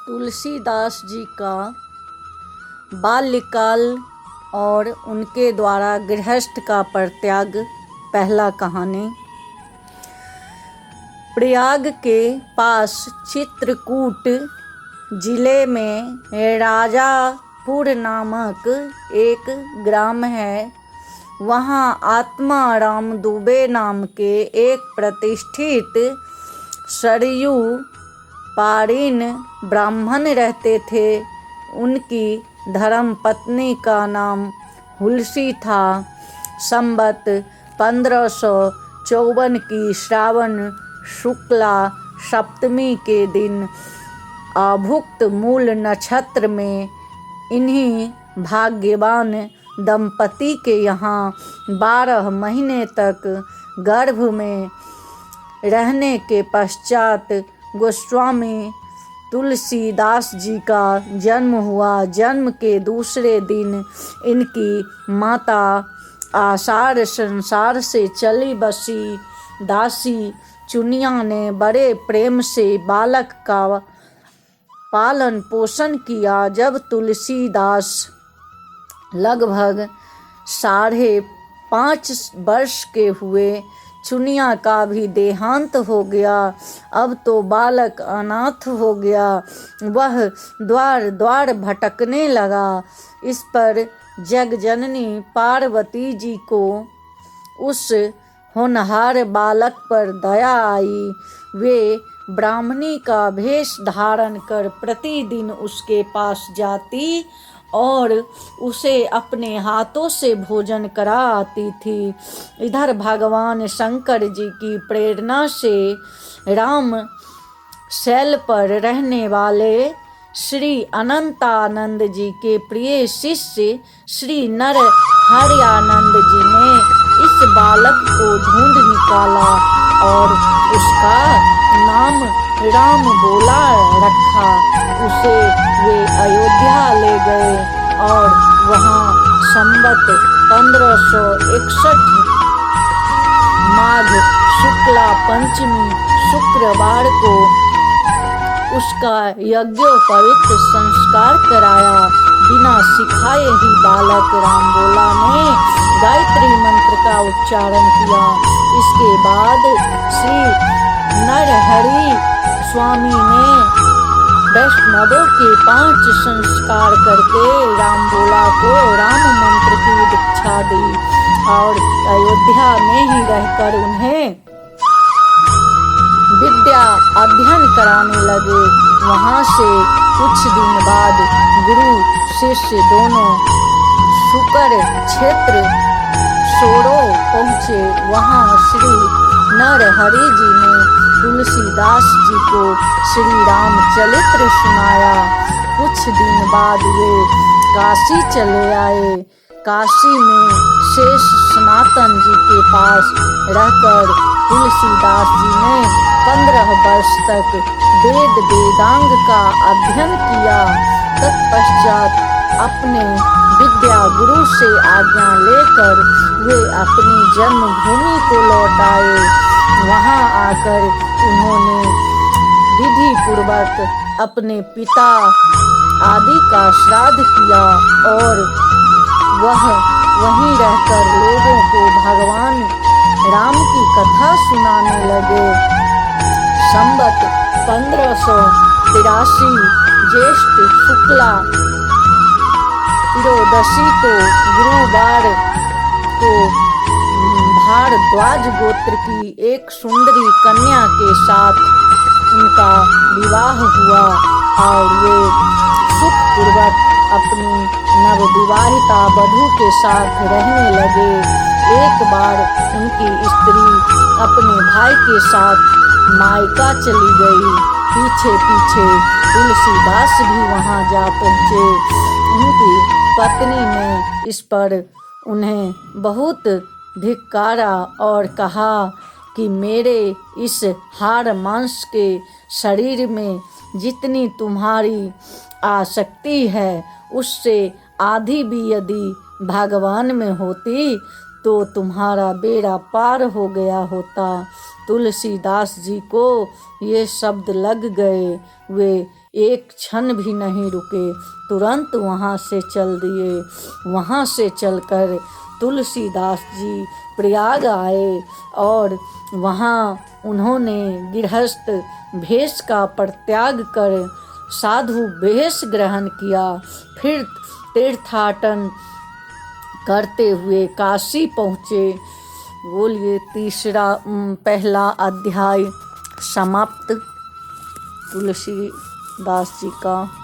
तुलसीदास जी का बाल्यकाल और उनके द्वारा गृहस्थ का परित्याग। पहला कहानी। प्रयाग के पास चित्रकूट जिले में राजापुर नामक एक ग्राम है। वहाँ आत्माराम दुबे नाम के एक प्रतिष्ठित सरयू पारीन ब्राह्मण रहते थे। उनकी धर्मपत्नी का नाम हुलसी था। संवत 1554 की श्रावण शुक्ला सप्तमी के दिन आभुक्त मूल नक्षत्र में इन्हीं भाग्यवान दंपति के यहाँ 12 महीने तक गर्भ में रहने के पश्चात गोस्वामी तुलसीदास जी का जन्म हुआ। जन्म के दूसरे दिन इनकी माता आषाढ़ संसार से चली बसी दासी चुनिया ने बड़े प्रेम से बालक का पालन पोषण किया। जब तुलसीदास लगभग 5.5 वर्ष के हुए, चुनिया का भी देहांत हो गया। अब तो बालक अनाथ हो गया। वह द्वार द्वार भटकने लगा। इस पर जगजननी पार्वती जी को उस होनहार बालक पर दया आई। वे ब्राह्मणी का भेष धारण कर प्रतिदिन उसके पास जाती और उसे अपने हाथों से भोजन करा आती थी। इधर भगवान शंकर जी की प्रेरणा से राम शैल पर रहने वाले श्री अनंतानंद जी के प्रिय शिष्य श्री नर हरियानंद जी ने इस बालक को ढूंढ निकाला और उसका नाम राम बोला रखा। उसे वे अयोध्या ले गए और वहाँ संवत 1561 माघ शुक्ला पंचमी शुक्रवार को उसका यज्ञोपवीत संस्कार कराया। बिना सिखाए ही बालक राम बोला ने गायत्री मंत्र का उच्चारण किया। इसके बाद श्री नरहरि स्वामी ने वैष्णवों के 5 संस्कार करके राम बोला को राम मंत्र की दीक्षा दी और अयोध्या में ही रहकर उन्हें विद्या अध्ययन कराने लगे। वहाँ से कुछ दिन बाद गुरु शिष्य दोनों शुकर क्षेत्र सोड़ो पहुँचे। वहाँ श्री नरहरि जी ने तुलसीदास जी को श्री रामचरित्र सुनाया। कुछ दिन बाद वे काशी चले आए। काशी में शेष सनातन जी के पास रहकर तुलसीदास जी ने 15 वर्ष तक वेद वेदांग का अध्ययन किया। तत्पश्चात अपने विद्या गुरु से आज्ञा लेकर वे अपनी जन्मभूमि को लौट आए। वहाँ आकर उन्होंने विधि पूर्वक अपने पिता आदि का श्राद्ध किया और वह वहीं रहकर लोगों को भगवान राम की कथा सुनाने लगे। संवत 1583 ज्येष्ठ शुक्ला त्रयोदशी को गुरुवार को भारद्वाज गोत्र की एक सुंदरी कन्या के साथ उनका विवाह हुआ और वे सुखपूर्वक अपनी नवविवाहिता वधू के साथ रहने लगे। एक बार उनकी स्त्री अपने भाई के साथ मायका चली गई। पीछे पीछे तुलसीदास भी वहां जा पहुँचे। उनकी पत्नी ने इस पर उन्हें बहुत धिक्कारा और कहा कि मेरे इस हाड़ मांस के शरीर में जितनी तुम्हारी आसक्ति है उससे आधी भी यदि भगवान में होती तो तुम्हारा बेड़ा पार हो गया होता। तुलसीदास जी को ये शब्द लग गए। वे एक क्षण भी नहीं रुके, तुरंत वहाँ से चल दिए। वहाँ से चलकर तुलसीदास जी प्रयाग आए और वहाँ उन्होंने गृहस्थ भेष का परित्याग कर साधु वेश ग्रहण किया। फिर तीर्थाटन करते हुए काशी पहुँचे। बोलिए पहला अध्याय समाप्त। तुलसीदास जी का।